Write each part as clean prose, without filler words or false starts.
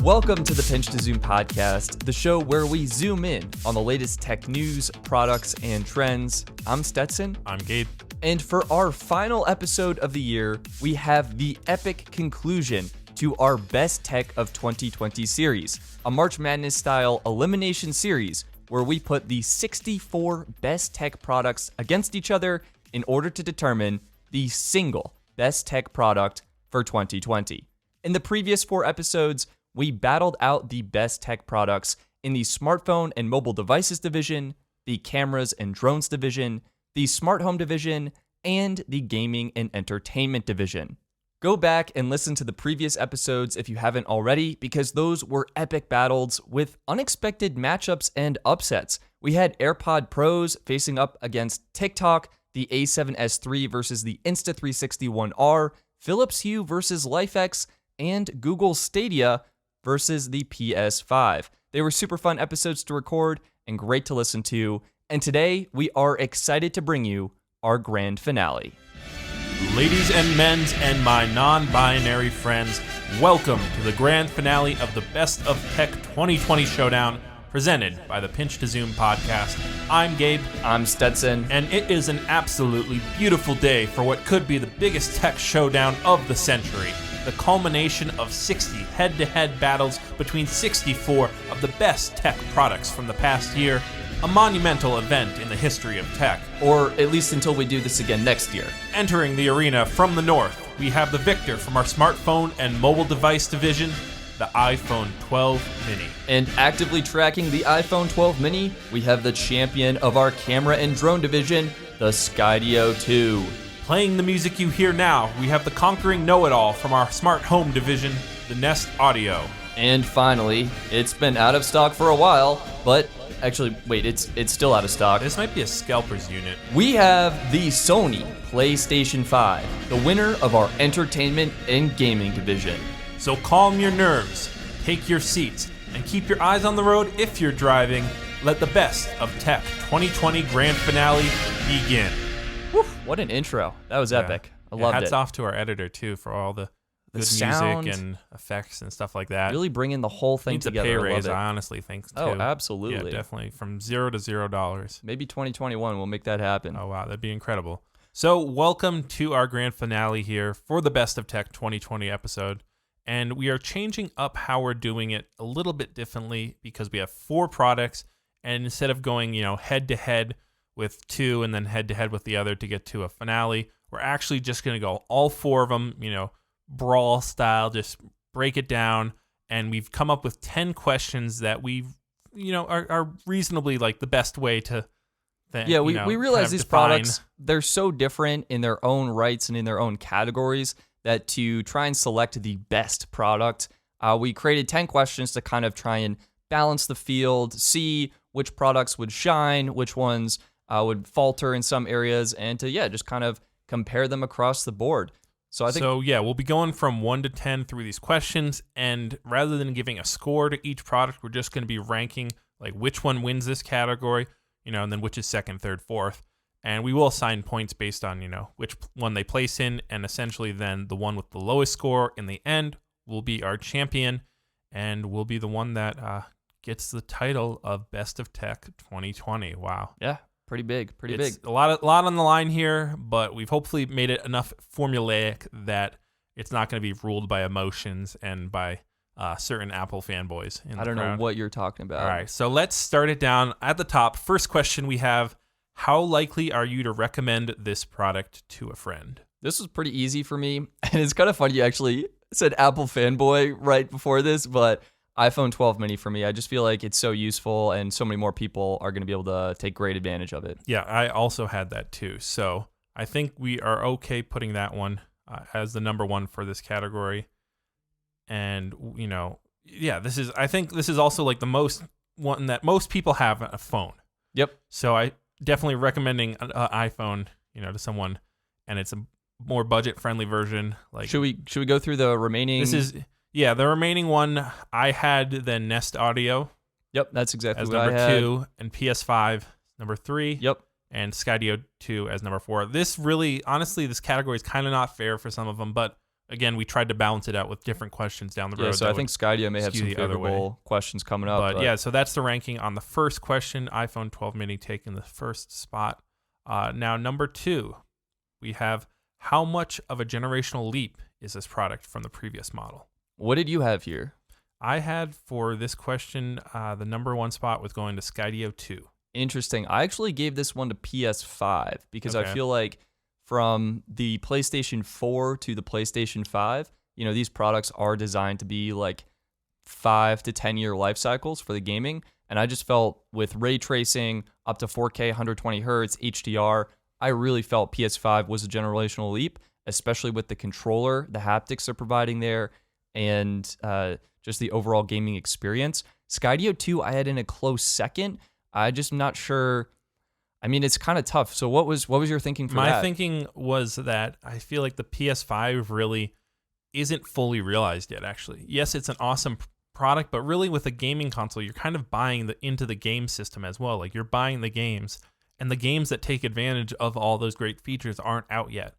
Welcome to the Pinch to Zoom podcast, the show where we zoom in on the latest tech news, products, and trends. I'm Stetson. I'm Gabe. And for our final episode of the year, we have the epic conclusion to our Best Tech of 2020 series, a March Madness-style elimination series where we put the 64 best tech products against each other in order to determine the single best tech product for 2020. In the previous 4 episodes, we battled out the best tech products in the smartphone and mobile devices division, the cameras and drones division, the smart home division, and the gaming and entertainment division. Go back and listen to the previous episodes if you haven't already, because those were epic battles with unexpected matchups and upsets. We had AirPod Pros facing up against TikTok, the A7S III versus the Insta360 One R, Philips Hue versus LifeX, and Google Stadia versus the PS5. They were super fun episodes to record and great to listen to. And today we are excited to bring you our grand finale. Ladies and men's and my non-binary friends, welcome to the grand finale of the Best of Tech 2020 Showdown, presented by the Pinch to Zoom podcast. I'm Gabe. I'm Stetson. And it is an absolutely beautiful day for what could be the biggest tech showdown of the century. The culmination of 60 head-to-head battles between 64 of the best tech products from the past year. A monumental event in the history of tech. Or at least until we do this again next year. Entering the arena from the north, we have the victor from our smartphone and mobile device division, the iPhone 12 mini. And actively tracking the iPhone 12 mini, we have the champion of our camera and drone division, the Skydio 2. Playing the music you hear now, we have the conquering know-it-all from our smart home division, the Nest Audio. And finally, it's been out of stock for a while, but actually, wait, it's still out of stock. This might be a scalper's unit. We have the Sony PlayStation 5, the winner of our entertainment and gaming division. So calm your nerves, take your seats, and keep your eyes on the road if you're driving. Let the Best of Tech 2020 grand finale begin. Woo, what an intro. That was epic. I loved it. Hats off to our editor, too, for all the good sound, music and effects and stuff like that. Really bringing the whole thing together. Needs a pay raise, I honestly think, too. Oh, absolutely. Yeah, definitely. From $0 to $0. Maybe 2021 will make that happen. Oh, wow. That'd be incredible. So, welcome to our grand finale here for the Best of Tech 2020 episode. And we are changing up how we're doing it a little bit differently because we have 4 products. And instead of going, head-to-head with 2 and then head-to-head with the other to get to a finale, we're actually just going to go all 4 of them, brawl style, just break it down. And we've come up with 10 questions that we, are reasonably like the best way to we realize these products, they're so different in their own rights and in their own categories that to try and select the best product, we created 10 questions to kind of try and balance the field, see which products would shine, which ones would falter in some areas, and to, just kind of compare them across the board. So we'll be going from 1 to 10 through these questions, and rather than giving a score to each product, we're just going to be ranking like which one wins this category, and then which is second, third, fourth. And we will assign points based on, which one they place in, and essentially then the one with the lowest score in the end will be our champion, and will be the one that gets the title of Best of Tech 2020. Wow. Yeah. Pretty big. It's a lot on the line here, but we've hopefully made it enough formulaic that it's not going to be ruled by emotions and by certain Apple fanboys. I don't know what you're talking about. All right, so let's start it down at the top. First question we have, how likely are you to recommend this product to a friend? This was pretty easy for me, and it's kind of funny you actually said Apple fanboy right before this, but iPhone 12 mini for me. I just feel like it's so useful and so many more people are going to be able to take great advantage of it. Yeah, I also had that too. So I think we are okay putting that one as the number 1 for this category. And, I think this is also like the most one that most people have a phone. Yep. So I definitely recommending an iPhone, to someone, and it's a more budget friendly version. Like, should we go through the remaining? The remaining one, I had the Nest Audio. Yep, that's exactly as what I had. As number 2, and PS5 number 3. Yep. And Skydio 2 as number 4. This really, honestly, this category is kind of not fair for some of them, but again, we tried to balance it out with different questions down the road. Yeah, so I think Skydio may have some favorable questions coming up. But yeah, so that's the ranking on the first question. iPhone 12 mini taking the first spot. Now, number 2, we have how much of a generational leap is this product from the previous model? What did you have here? I had for this question, the number 1 spot was going to Skydio 2. Interesting. I actually gave this one to PS5 because I feel like from the PlayStation 4 to the PlayStation 5, these products are designed to be like 5 to 10 year life cycles for the gaming. And I just felt with ray tracing up to 4K, 120 hertz, HDR, I really felt PS5 was a generational leap, especially with the controller, the haptics they're providing there, and just the overall gaming experience. Skydio 2, I had in a close second. I just am not sure. I mean, it's kind of tough. So what was your thinking for that? My thinking was that I feel like the PS5 really isn't fully realized yet, actually. Yes, it's an awesome product, but really with a gaming console, you're kind of buying into the game system as well. Like, you're buying the games, and the games that take advantage of all those great features aren't out yet.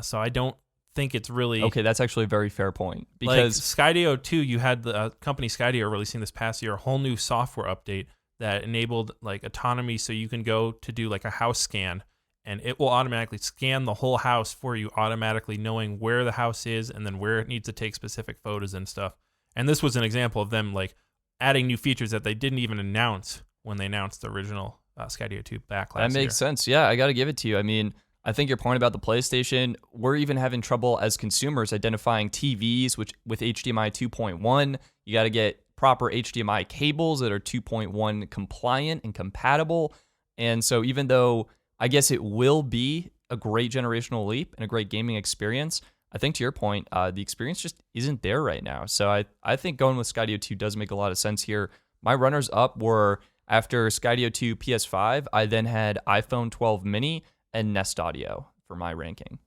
So I don't think it's really... Okay, that's actually a very fair point. Because Skydio 2, you had the company Skydio releasing this past year a whole new software update that enabled like autonomy, so you can go to do like a house scan and it will automatically scan the whole house for you, automatically knowing where the house is and then where it needs to take specific photos and stuff. And this was an example of them like adding new features that they didn't even announce when they announced the original Skydio 2 back last year. That makes sense. Yeah, I got to give it to you. I mean, I think your point about the PlayStation, we're even having trouble as consumers identifying TVs with HDMI 2.1. You got to get proper HDMI cables that are 2.1 compliant and compatible. And so even though I guess it will be a great generational leap and a great gaming experience, I think to your point, the experience just isn't there right now. So I think going with Skydio 2 does make a lot of sense here. My runners up were after Skydio 2 PS5, I then had iPhone 12 mini and Nest Audio for my ranking.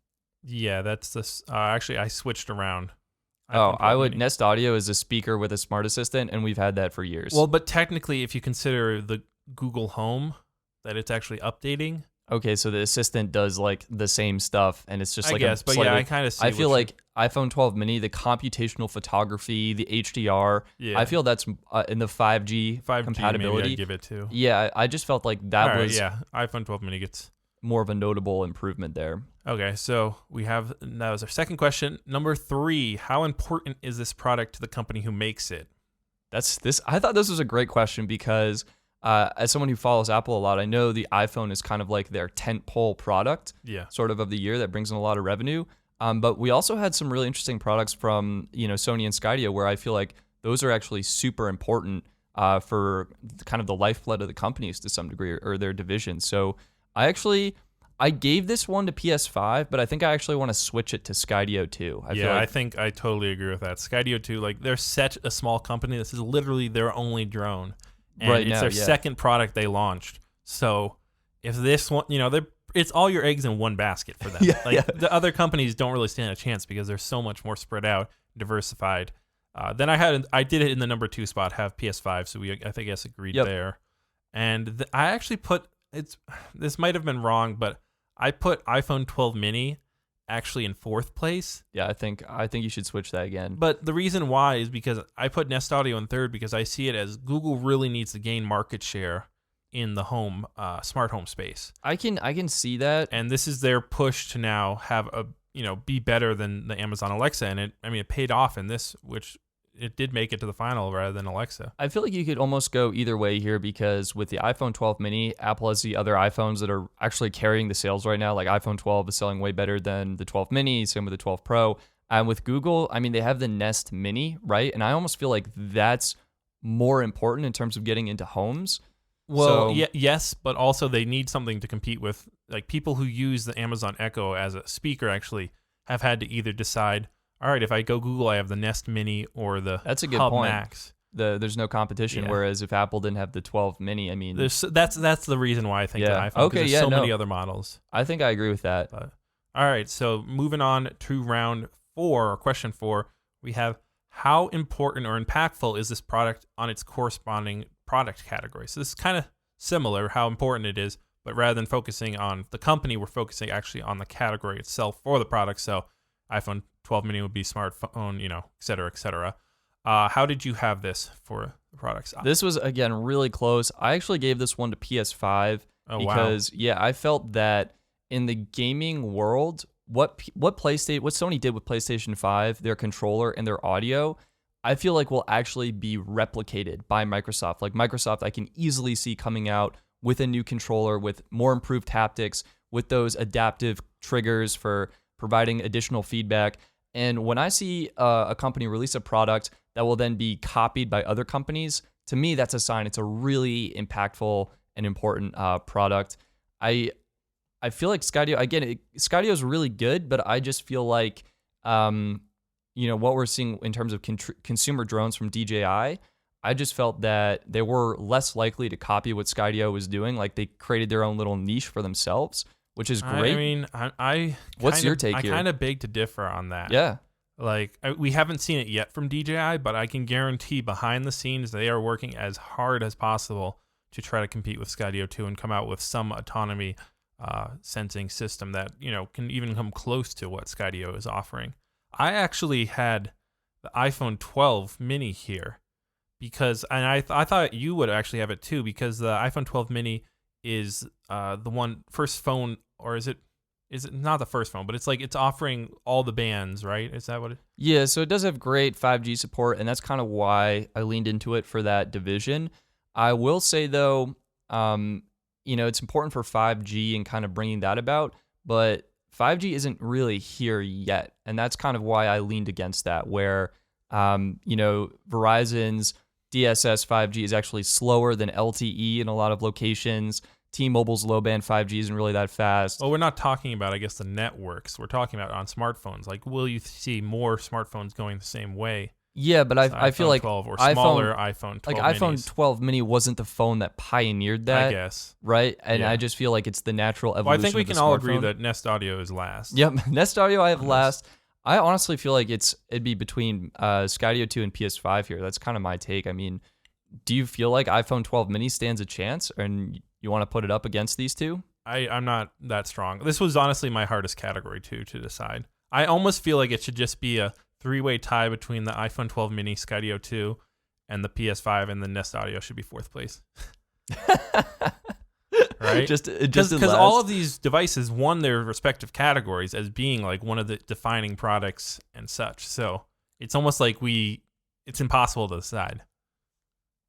Yeah, that's this. Actually, I switched around. I would. Nest Audio is a speaker with a smart assistant, and we've had that for years. Well, but technically, if you consider the Google Home, that it's actually updating. Okay, so the assistant does like the same stuff, and it's just I guess, but yeah, I kind of. I feel like iPhone 12 mini, the computational photography, the HDR. Yeah. I feel that's in the 5G compatibility. Maybe I'd give it to. Yeah, I just felt like that was. Yeah, iPhone 12 mini gets more of a notable improvement there. Okay, so that was our second question. Number 3, how important is this product to the company who makes it? I thought this was a great question because as someone who follows Apple a lot, I know the iPhone is kind of like their tentpole product, sort of the year that brings in a lot of revenue. But we also had some really interesting products from Sony and Skydio where I feel like those are actually super important for kind of the lifeblood of the companies to some degree or their divisions. So I gave this one to PS5, but I think I actually want to switch it to Skydio 2. I think I totally agree with that. Skydio 2, like, they're such a small company. This is literally their only drone. And it's their second product they launched. So if this one, it's all your eggs in one basket for them. The other companies don't really stand a chance because they're so much more spread out, diversified. Then I did it in the number 2 spot, have PS5. So I think I agreed there. And I actually put... this might have been wrong, but I put iPhone 12 mini actually in 4th place. Yeah, I think you should switch that again. But the reason why is because I put Nest Audio in 3rd because I see it as Google really needs to gain market share in the home smart home space. I can see that, and this is their push to now have be better than the Amazon Alexa, and it paid off in this, which it did make it to the final rather than Alexa. I feel like you could almost go either way here because with the iPhone 12 mini, Apple has the other iPhones that are actually carrying the sales right now. Like iPhone 12 is selling way better than the 12 mini, same with the 12 Pro. And with Google, they have the Nest Mini, right? And I almost feel like that's more important in terms of getting into homes. Well, yes, but also they need something to compete with. Like people who use the Amazon Echo as a speaker actually have had to either decide, all right, if I go Google, I have the Nest Mini or the That's a good Hub point. Max. There's no competition, whereas if Apple didn't have the 12 mini, that's the reason why I think the iPhone. There's so many other models. I think I agree with that. But, all right, so moving on to round 4, or question 4, we have how important or impactful is this product on its corresponding product category? So this is kind of similar, how important it is, but rather than focusing on the company, we're focusing actually on the category itself for the product. So iPhone 12 mini would be smartphone, et cetera, et cetera. How did you have this for the products? This was, again, really close. I actually gave this one to PS5 because, I felt that in the gaming world, what Sony did with PlayStation 5, their controller and their audio, I feel like will actually be replicated by Microsoft. Like Microsoft, I can easily see coming out with a new controller with more improved haptics, with those adaptive triggers for providing additional feedback. And when I see a company release a product that will then be copied by other companies, to me, that's a sign it's a really impactful and important product. I feel like Skydio, again, Skydio is really good, but I just feel like, what we're seeing in terms of consumer drones from DJI, I just felt that they were less likely to copy what Skydio was doing. Like they created their own little niche for themselves, which is great. I mean, what's your take here? I kind of beg to differ on that. Yeah. Like we haven't seen it yet from DJI, but I can guarantee behind the scenes they are working as hard as possible to try to compete with Skydio 2 and come out with some autonomy sensing system that can even come close to what Skydio is offering. I actually had the iPhone 12 mini here because, and I thought you would actually have it too, because the iPhone 12 mini is the first phone, or is it not the first phone, but it's offering all the bands, right? Is that what it? Yeah, so it does have great 5G support, and that's kind of why I leaned into it for that division. I will say though, it's important for 5G and kind of bringing that about, but 5G isn't really here yet, and that's kind of why I leaned against that, where Verizon's DSS 5G is actually slower than LTE in a lot of locations. T-Mobile's low-band 5G isn't really that fast. Well, we're not talking about, I guess, the networks. We're talking about on smartphones. Like, will you see more smartphones going the same way? Yeah, but I feel like 12 or smaller iPhone 12 like minis. iPhone 12 mini wasn't the phone that pioneered that, I guess. Right? And Yeah. I just feel like it's the natural evolution. Well, I think we of the can all smartphone. agree that Nest Audio is last. Yep, Nest Audio I have last. I honestly feel like it'd be between Skydio 2 and PS5 here. That's kind of my take. I mean, do you feel like iPhone 12 mini stands a chance, and you want to put it up against these two? I'm not that strong. This was honestly my hardest category too to decide. I almost feel like it should just be a three-way tie between the iPhone 12 mini, Skydio 2, and the PS5, and the Nest Audio should be fourth place. Right? Just because all of these devices won their respective categories as being like one of the defining products and such. So it's almost like it's impossible to decide.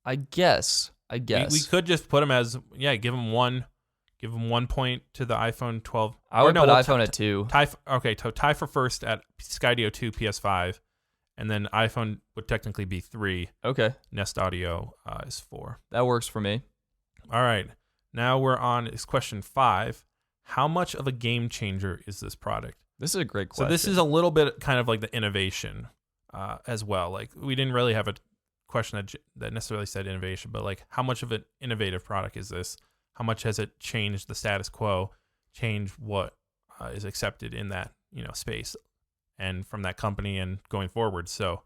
I guess. We could just put them as, give them 1 point to the iPhone 12. I would put iPhone at 2. Tie for first at Skydio 2, PS5, and then iPhone would technically be 3. Okay. Nest Audio is 4. That works for me. All right. Now we're on question 5. How much of a game changer is this product? This is a great question. So this is a little bit kind of like the innovation as well. Like we didn't really have a question that necessarily said innovation, but like how much of an innovative product is this? How much has it changed the status quo, changed what is accepted in that space and from that company and going forward? So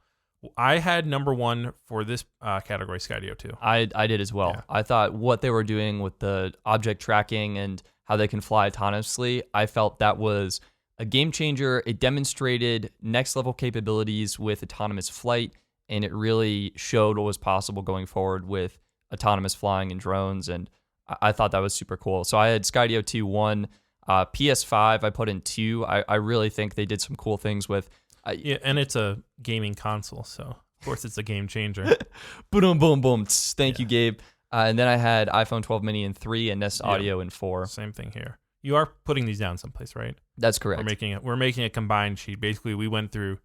I had number 1 for this category, Skydio 2. I did as well. Yeah. I thought what they were doing with the object tracking and how they can fly autonomously, I felt that was a game changer. It demonstrated next level capabilities with autonomous flight, and it really showed what was possible going forward with autonomous flying and drones, and I thought that was super cool. So I had Skydio 2 1, PS5 I put in 2. I really think they did some cool things with. And it's a gaming console, so of course it's a game changer. Boom, boom, boom. Thank you, Gabe. And then I had iPhone 12 mini in 3 and Nest Audio in 4. Same thing here. You are putting these down someplace, right? That's correct. We're making a combined sheet. Basically, we went through,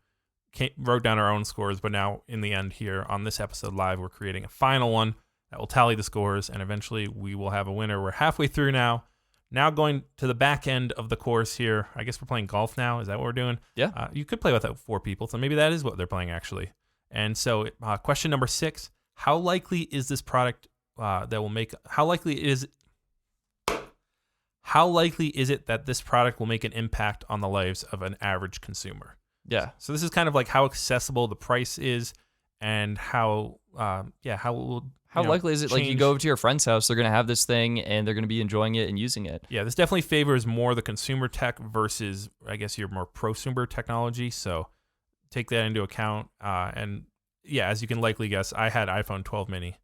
wrote down our own scores, but now in the end here on this episode live, we're creating a final one that will tally the scores, and eventually we will have a winner. We're halfway through now. Now going to the back end of the course here. I guess we're playing golf now. Is that what we're doing? Yeah. You could play with 4 people, so maybe that is what they're playing actually. And so question number 6, how likely is this product how likely is it that this product will make an impact on the lives of an average consumer? Yeah. So this is kind of like how accessible the price is and how it will How likely is it, like, you go over to your friend's house, they're going to have this thing, and they're going to be enjoying it and using it? Yeah, this definitely favors more the consumer tech versus, I guess, your more prosumer technology. So take that into account. And yeah, as you can likely guess, I had iPhone 12 mini.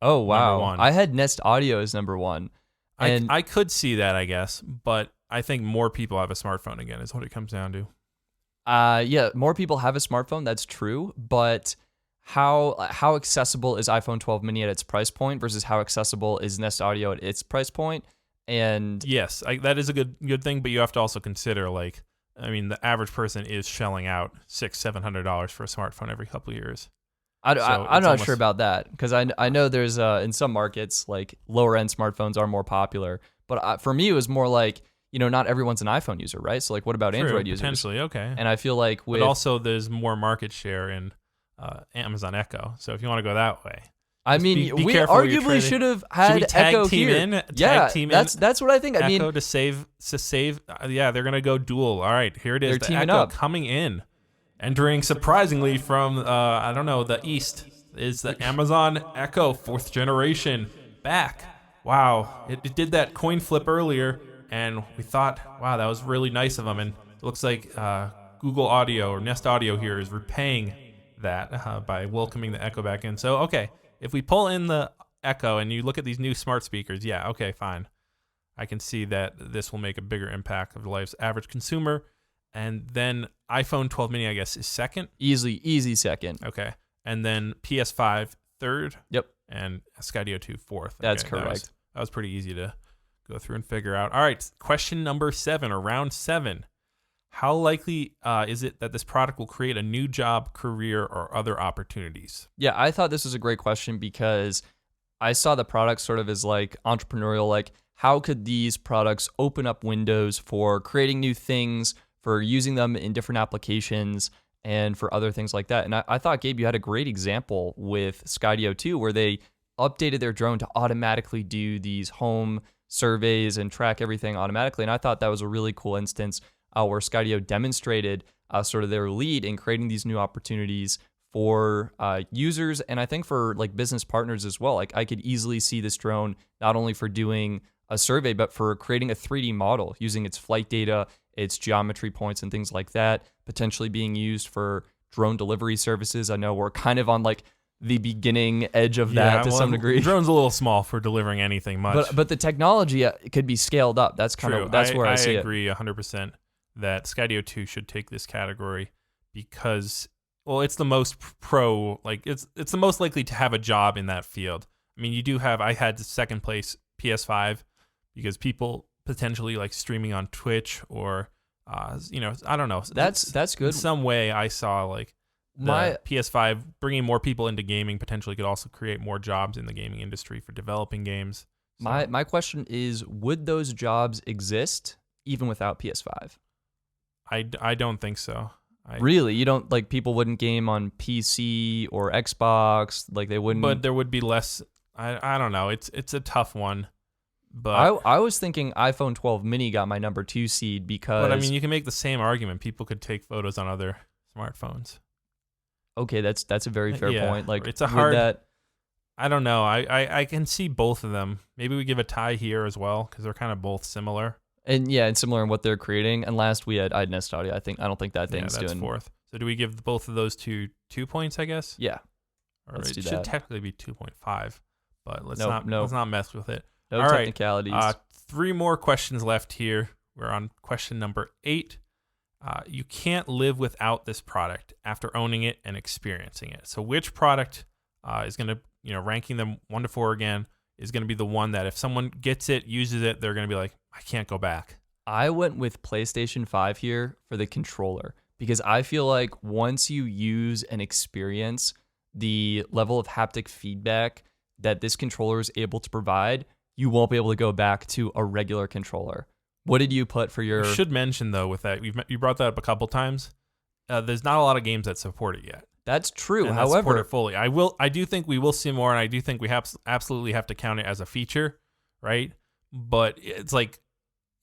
Oh, wow. Number one. I had Nest Audio as number one. And I could see that, I guess, but I think more people have a smartphone again is what it comes down to. yeah, more people have a smartphone. That's true. But how accessible is iPhone 12 mini at its price point versus how accessible is Nest Audio at its price point? And yes, that is a good thing, but you have to also consider, like, I mean, the average person is shelling out $600-$700 for a smartphone every couple of years. I'm not sure about that, because I know there's in some markets, like, lower end smartphones are more popular. But for me, it was more like, not everyone's an iPhone user, right? So like, what about Android users? Potentially, okay. And I feel like but also there's more market share in Amazon Echo. So if you want to go that way. I mean, we arguably should have had Echo here. That's what I think. Echo to save. Yeah, they're gonna go dual. All right, here it is. They're teaming Echo up. coming in, entering surprisingly from the east is the Amazon Echo 4th generation back. Wow, it did that coin flip earlier, and we thought, wow, that was really nice of them. And it looks like Google Audio or Nest Audio here is repaying that by welcoming the Echo back in. So okay. If we pull in the Echo and you look at these new smart speakers, yeah, okay, fine. I can see that this will make a bigger impact of the life's average consumer. And then iPhone 12 mini, I guess, is second. Easy second. Okay. And then PS5 third. Yep. And Skydio 2 fourth. That's okay, correct. That was pretty easy to go through and figure out. All right, question number 7 or round 7. How likely is it that this product will create a new job, career, or other opportunities? Yeah, I thought this was a great question because I saw the product sort of as like entrepreneurial, like how could these products open up windows for creating new things, for using them in different applications, and for other things like that. And I thought, Gabe, you had a great example with Skydio 2, where they updated their drone to automatically do these home surveys and track everything automatically. And I thought that was a really cool instance where Skydio demonstrated sort of their lead in creating these new opportunities for users, and I think for like business partners as well. Like I could easily see this drone not only for doing a survey, but for creating a 3D model using its flight data, its geometry points, and things like that, potentially being used for drone delivery services. I know we're kind of on like the beginning edge of that to some degree. Drone's a little small for delivering anything much. But the technology it could be scaled up. That's kind of where I see it. I agree 100%. That Skydio 2 should take this category because, well, it's the most it's the most likely to have a job in that field. I mean, I had the second place PS5 because people potentially like streaming on Twitch or, I don't know. That's good. In some way I saw like the PS5 bringing more people into gaming potentially could also create more jobs in the gaming industry for developing games. So. My question is, would those jobs exist even without PS5? I don't think so. Really? You don't like people wouldn't game on PC or Xbox? Like they wouldn't. But there would be less. I don't know. It's a tough one. But I was thinking iPhone 12 mini got my number 2 seed because. But I mean, you can make the same argument. People could take photos on other smartphones. Okay, that's a very fair point. Like it's a hard. I don't know. I can see both of them. Maybe we give a tie here as well because they're kind of both similar. And yeah, and similar in what they're creating. And last I had Nest Audio. I don't think that thing's that's doing 4th. So do we give both of those 2 points? I guess. Yeah. Or it should technically be 2.5, but let's not mess with it. No All technicalities. Right. 3 more questions left here. We're on question number 8. You can't live without this product after owning it and experiencing it. So which product is going to, ranking them 1 to 4 again, is going to be the one that if someone gets it, uses it, they're going to be like, I can't go back. I went with PlayStation 5 here for the controller because I feel like once you use and experience the level of haptic feedback that this controller is able to provide, you won't be able to go back to a regular controller. What did you put for your... I should mention, though, with that, you brought that up a couple times. There's not a lot of games that support it yet. That's true. And however, support it fully. I do think we will see more, and I do think we absolutely have to count it as a feature, right? But it's like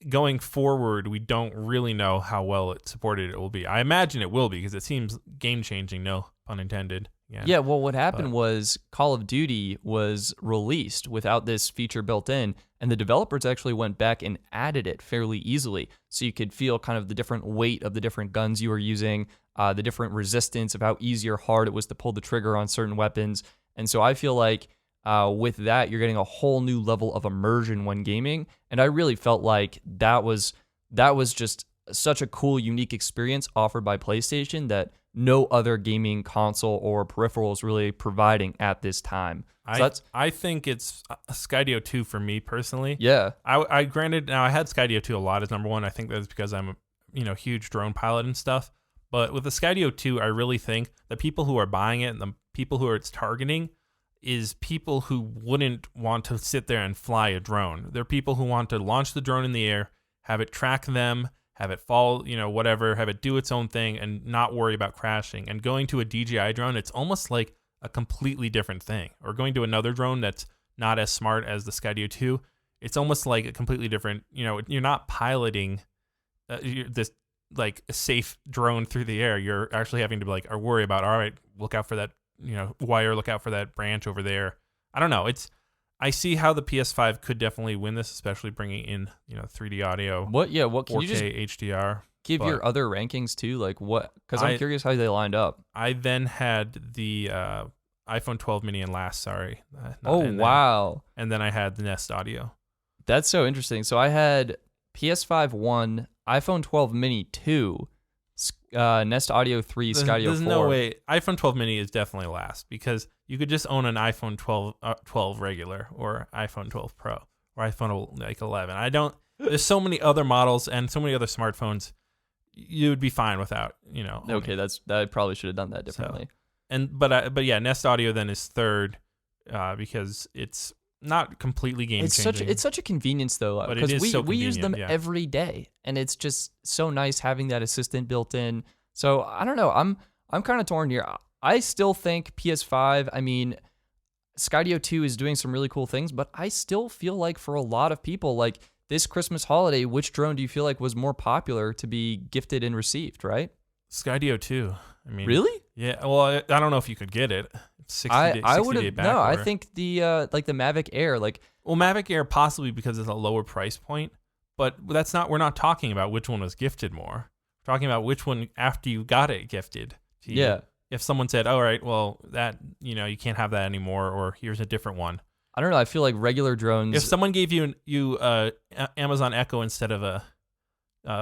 going forward, we don't really know how well it supported it will be. I imagine it will be because it seems game changing. No pun intended. Yeah, well, what happened was Call of Duty was released without this feature built in, and the developers actually went back and added it fairly easily. So you could feel kind of the different weight of the different guns you were using, the different resistance of how easy or hard it was to pull the trigger on certain weapons. And so I feel like with that, you're getting a whole new level of immersion when gaming. And I really felt like that was just such a cool, unique experience offered by PlayStation that no other gaming console or peripheral is really providing at this time. So I think it's Skydio 2 for me personally. Yeah. I granted, now I had Skydio 2 a lot as number one. I think that's because I'm a huge drone pilot and stuff. But with the Skydio 2, I really think the people who are buying it and the people who it's targeting is people who wouldn't want to sit there and fly a drone. They're people who want to launch the drone in the air, have it track them, have it fall, whatever, have it do its own thing and not worry about crashing. And going to a DJI drone, it's almost like a completely different thing. Or going to another drone that's not as smart as the Skydio 2, it's almost like a completely different, you're not piloting this like a safe drone through the air. You're actually having to or worry about, all right, look out for that, wire, look out for that branch over there. I don't know. I see how the PS5 could definitely win this, especially bringing in 3D audio. What can 4K you just HDR. give your other rankings too? Like what? Because I'm curious how they lined up. I then had the iPhone 12 mini and last. Sorry. Wow. And then I had the Nest Audio. That's so interesting. So I had PS5 1, iPhone 12 mini 2, Nest Audio 3, Skydio 4. There's no way. iPhone 12 mini is definitely last because you could just own an iPhone 12 regular or iPhone 12 Pro or iPhone 11. There's so many other models and so many other smartphones. You would be fine without, Okay, I probably should have done that differently. So, but yeah, Nest Audio then is third because it's not completely game changing. It's such a convenience though, because we use them every day, and it's just so nice having that assistant built in. So I don't know. I'm kind of torn here. I still think PS5. I mean, Skydio 2 is doing some really cool things, but I still feel like for a lot of people, like this Christmas holiday, which drone do you feel like was more popular to be gifted and received? Right? Skydio 2. I mean, really? Yeah. Well, I don't know if you could get it. 60 I would have no. I think the the Mavic Air, Mavic Air possibly because it's a lower price point, but we're not talking about which one was gifted more. We're talking about which one after you got it gifted to you. Yeah. If someone said, "All right, well that you can't have that anymore," or here's a different one. I don't know. I feel like regular drones. If someone gave you Amazon Echo instead of a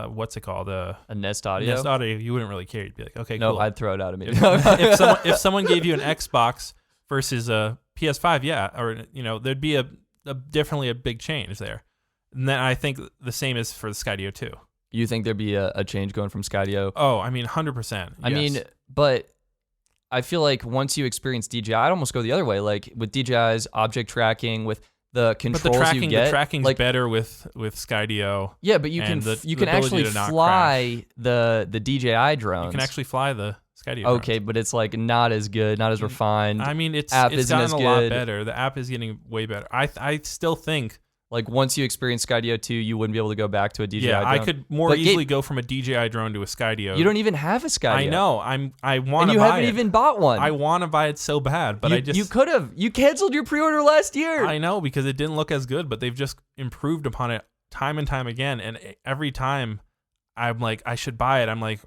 what's it called? A Nest Audio. Nest Audio, you wouldn't really care. You'd be like, okay, no, cool. I'd throw it out immediately. If someone gave you an Xbox versus a PS5, yeah, or there'd be a definitely a big change there. And then I think the same is for the Skydio 2. You think there'd be a change going from Skydio? Oh, I mean, 100%. I mean, but I feel like once you experience DJI, I'd almost go the other way. Like with DJI's object tracking, with the controls you get, the tracking's better with Skydio. Yeah, but you can actually fly the DJI drones. You can actually fly the Skydio. Okay, but it's not as good, not as refined. I mean, it's gotten a lot better. The app is getting way better. I still think once you experience Skydio 2, you wouldn't be able to go back to a DJI drone. Yeah, I could more easily go from a DJI drone to a Skydio. You don't even have a Skydio. I know. I want to buy it. And you haven't even bought one. I want to buy it so bad, but you could have. You canceled your pre-order last year. I know, because it didn't look as good, but they've just improved upon it time and time again. And every time I'm like, I should buy it, I'm like,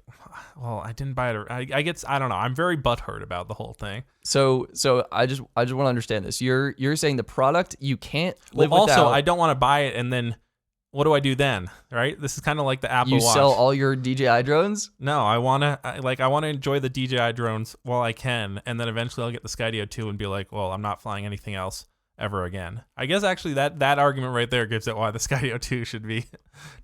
well, I didn't buy it. I guess I don't know. I'm very butthurt about the whole thing. So I just want to understand this. You're saying the product you can't live without. Also, I don't want to buy it, and then what do I do then? Right? This is kind of like the Apple Watch. You sell all your DJI drones? No, I want to enjoy the DJI drones while I can, and then eventually I'll get the Skydio 2 and be like, well, I'm not flying anything else ever again. I guess actually that argument right there gives it why the Skydio 2 should be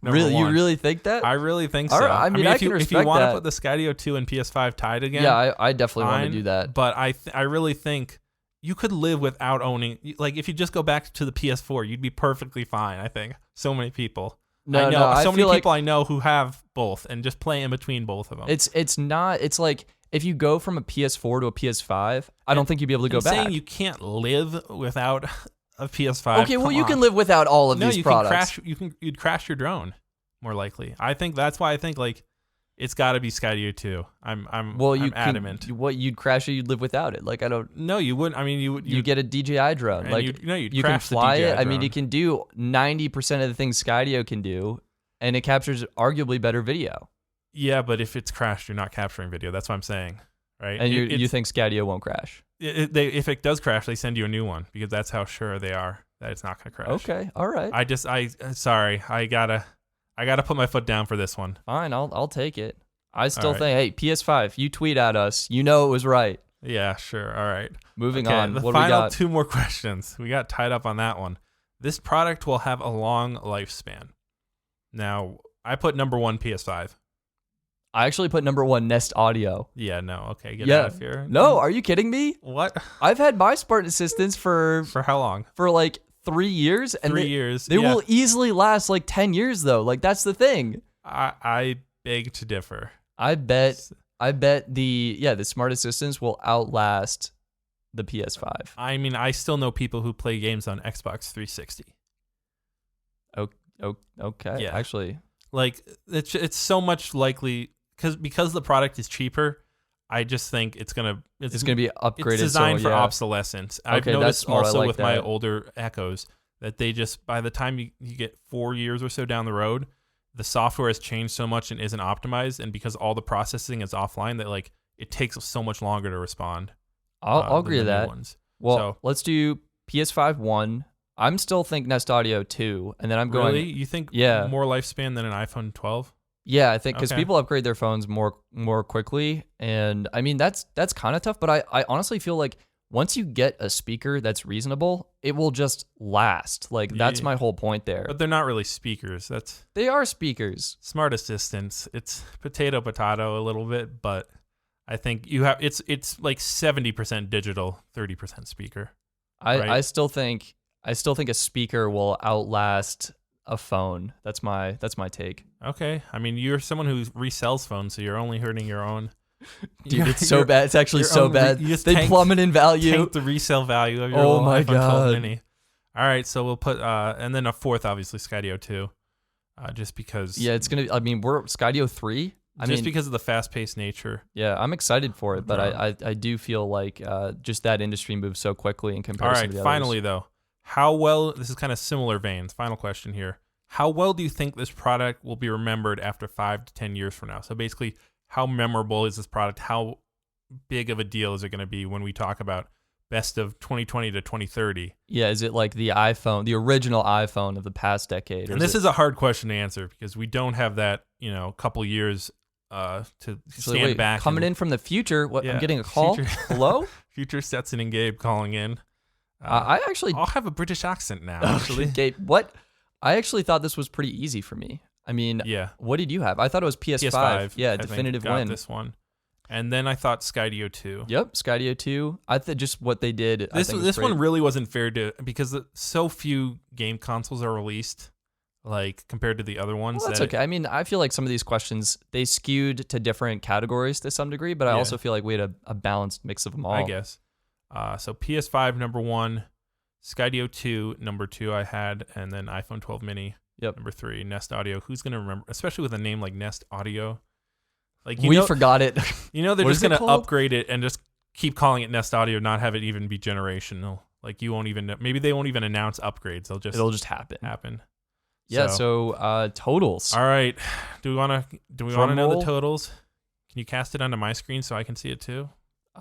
number one. You really think that? I really think so. Right, I mean, if you want to put the Skydio 2 and PS5 tied again, yeah, I definitely want to do that. But I really think you could live without owning. Like if you just go back to the PS4, you'd be perfectly fine. I think so many people. So many people I know who have both and just play in between both of them. It's like if you go from a PS4 to a PS5, I don't think you'd be able to go back. Saying you can't live without a PS5. Okay, well you can live without all of these products. You'd crash your drone more likely. I think that's why I think It's got to be Skydio 2. I'm adamant. You'd crash it, you'd live without it. Like I don't. No, you wouldn't. I mean, you get a DJI drone. Like you'd you can crash the fly DJI it. I mean, drone. you can do 90% of the things Skydio can do, and it captures arguably better video. Yeah, but if it's crashed, you're not capturing video. That's what I'm saying, right? And you think Skydio won't crash? If it does crash, they send you a new one because that's how sure they are that it's not going to crash. Okay, all right. I gotta put my foot down for this one. Fine, I'll take it. I still right. think, hey, PS5, you tweet at us. You know it was right. Yeah, sure. All right. Moving on. The what final we got? 2 more questions. We got tied up on that one. This product will have a long lifespan. Now, I put number 1 PS5. I actually put number 1 Nest Audio. Yeah, no. Okay, get out of here. No, are you kidding me? What? I've had my smart assistants for how long? For like 3 years. And 3 years. They will easily last like 10 years though. Like that's the thing. I beg to differ. I bet the smart assistants will outlast the PS5. I mean, I still know people who play games on Xbox 360. Okay. Yeah. Actually, like it's so much likely because the product is cheaper. I just think it's gonna be upgraded. It's designed for obsolescence. I've noticed also with my older Echoes that they just by the time you get 4 years or so down the road, the software has changed so much and isn't optimized, and because all the processing is offline, that like it takes so much longer to respond. I'll agree with that. Well, let's do PS5 1. I'm still think Nest Audio 2, and then I'm going. Really? You think more lifespan than an iPhone 12? Yeah, I think because people upgrade their phones more quickly, and I mean that's kind of tough. But I honestly feel like once you get a speaker that's reasonable, it will just last. Like that's my whole point there. But they're not really speakers. They are speakers. Smart assistants. It's potato a little bit, but I think you have it's like 70% digital, 30% speaker. Right? I still think a speaker will outlast a phone. That's my take. Okay. I mean, you're someone who resells phones, so you're only hurting your own. Dude, it's so bad. It's actually so bad. They plummet in value. Tank the resale value of your iPhone 12 mini. All right, so we'll put and then a 4th, obviously Skydio 2, just because. Yeah, it's gonna. I mean, we're Skydio 3. Because of the fast-paced nature. Yeah, I'm excited for it, but I do feel like just that industry moves so quickly in comparison to the others. Finally though, how well? This is kind of similar veins. Final question here: how well do you think this product will be remembered after 5 to 10 years from now? So basically, how memorable is this product? How big of a deal is it going to be when we talk about best of 2020 to 2030? Yeah, is it like the iPhone, the original iPhone of the past decade? And this is a hard question to answer because we don't have that, couple years to stand back. Coming in from the future, I'm getting a call. Hello? Future Stetson and Gabe calling in. I'll have a British accent now, actually. Gabe, what? I actually thought this was pretty easy for me. I mean, what did you have? I thought it was PS5. Yeah, definitive win. This one. And then I thought Skydio 2. Yep, Skydio 2. I think just what they did. This one really wasn't fair because so few game consoles are released, like compared to the other ones. Well, that's okay. I mean, I feel like some of these questions they skewed to different categories to some degree, but I also feel like we had a balanced mix of them all. I guess. So PS5 number 1, Skydio 2 number 2 I had, and then iPhone 12 mini. Yep. Number 3, Nest Audio. Who's gonna remember, especially with a name like Nest Audio? Like we forgot it. They're just gonna upgrade it and just keep calling it Nest Audio, not have it even be generational. Like you won't even know. Maybe they won't even announce upgrades. It'll just happen. Yeah. So totals. All right. Do we want to know the totals? Can you cast it onto my screen so I can see it too?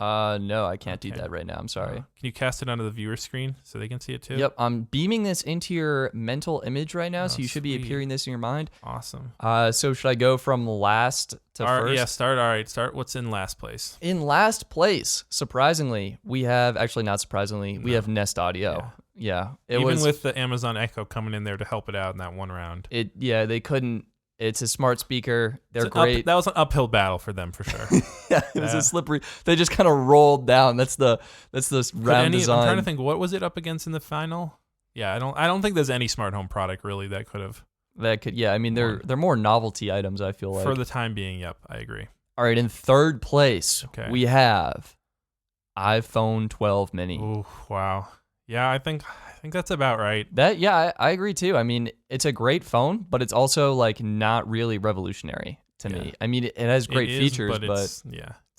No, I can't do that right now. I'm sorry. Can you cast it onto the viewer screen so they can see it too? Yep, I'm beaming this into your mental image right now, so you should be appearing this in your mind. Awesome. So should I go from last to first? Yeah, start. All right, start. What's in last place? In last place, surprisingly, we have not surprisingly, we have Nest Audio. Yeah, even with the Amazon Echo coming in there to help it out in that one round. They couldn't. It's a smart speaker. They're great. That was an uphill battle for them for sure. It was a slippery. They just kind of rolled down. That's the round design. I'm trying to think, what was it up against in the final? Yeah, I don't think there's any smart home product really that could have. Yeah. I mean, they're more novelty items. I feel like for the time being. Yep, I agree. All right, in third place, we have iPhone 12 mini. Ooh, wow. Yeah, I think that's about right. I agree too. I mean, it's a great phone, but it's also like not really revolutionary to me. I mean, it has great features, but it's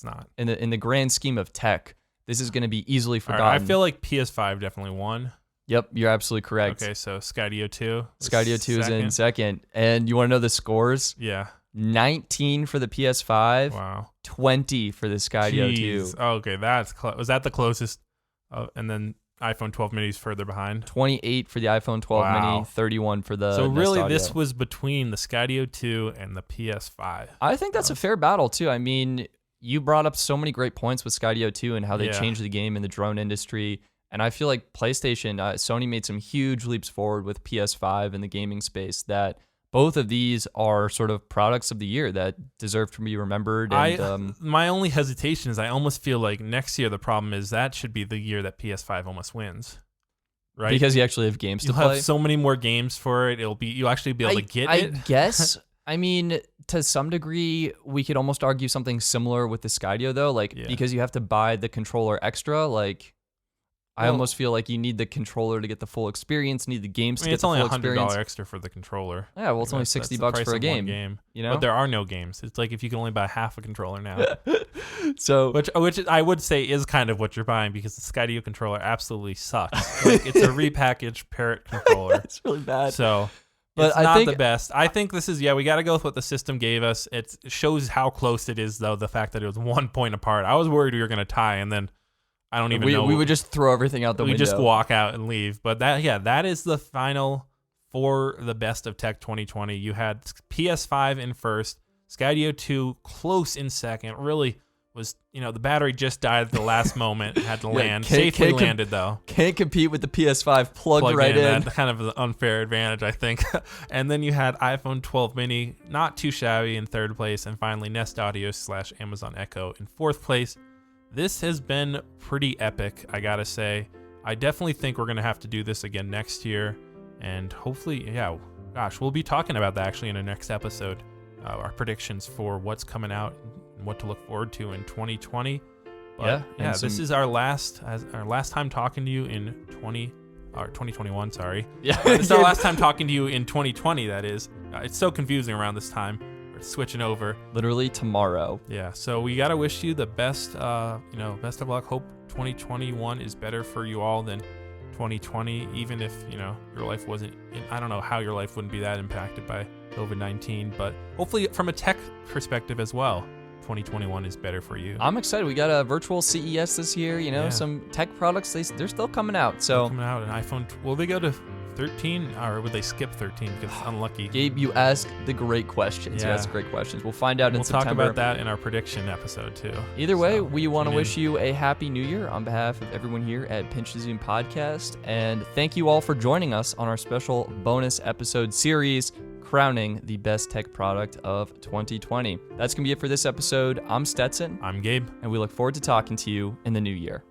not. In the grand scheme of tech, this is going to be easily forgotten. Right, I feel like PS5 definitely won. Yep, you're absolutely correct. Okay, so Skydio 2. Skydio 2 is in second. And you want to know the scores? Yeah. 19 for the PS5. Wow. 20 for the Skydio 2. Oh, okay, that's close. Was that the closest? And then iPhone 12 mini is further behind. 28 for the iPhone 12 mini, 31 for the So Nest really, Audio. this was between the Skydio 2 and the PS5. I think that's a fair battle, too. I mean, you brought up so many great points with Skydio 2 and how they changed the game in the drone industry. And I feel like PlayStation, Sony made some huge leaps forward with PS5 in the gaming space that both of these are sort of products of the year that deserve to be remembered. And, my only hesitation is I almost feel like next year the problem is that should be the year that PS5 almost wins. Right? Because you actually have games to play. You'll have so many more games for it. You'll actually be able to get it. I guess. I mean, to some degree, we could almost argue something similar with the Skydio, though. Because you have to buy the controller extra, I almost feel like you need the controller to get the full experience, need the games to get the full experience. It's only $100 extra for the controller. Yeah, well, it's only $60 for a game. You know? But there are no games. It's like if you can only buy half a controller now. So, which I would say is kind of what you're buying because the Skydio controller absolutely sucks. It's a repackaged Parrot controller. It's really bad. So, but it's not the best. I think this is, we got to go with what the system gave us. It shows how close it is, though, the fact that it was 1 point apart. I was worried we were going to tie, and then I don't even know. We would just throw everything out the window. We just walk out and leave. But that is the final for the best of tech 2020. You had PS5 in first, Skydio 2 close in second. Really was, the battery just died at the last moment. Had to land. Safely landed, though. Can't compete with the PS5 plugged right in. That's kind of an unfair advantage, I think. And then you had iPhone 12 mini, not too shabby, in third place. And finally, Nest Audio / Amazon Echo in fourth place. This has been pretty epic, I gotta say. I definitely think we're gonna have to do this again next year, and hopefully, we'll be talking about that actually in the next episode. Our predictions for what's coming out and what to look forward to in 2020. But this is our last time talking to you in 2021. Sorry, this is our last time talking to you in 2020. That is, it's so confusing around this time. Switching over literally tomorrow. So we gotta wish you the best best of luck. Hope 2021 is better for you all than 2020, even if your life wasn't I don't know how your life wouldn't be that impacted by COVID-19, but hopefully from a tech perspective as well, 2021 is better for you. I'm excited. We got a virtual CES this year, some tech products, they're still coming out. So coming out, an iPhone, will they go to 13 or would they skip 13 because it's unlucky? Gabe, you ask the great questions. You ask great questions. We'll find out in September. We'll talk about that in our prediction episode too. Either way, we want to wish you a happy new year on behalf of everyone here at Pinch to Zoom Podcast. And thank you all for joining us on our special bonus episode series crowning the best tech product of 2020. That's going to be it for this episode. I'm Stetson. I'm Gabe. And we look forward to talking to you in the new year.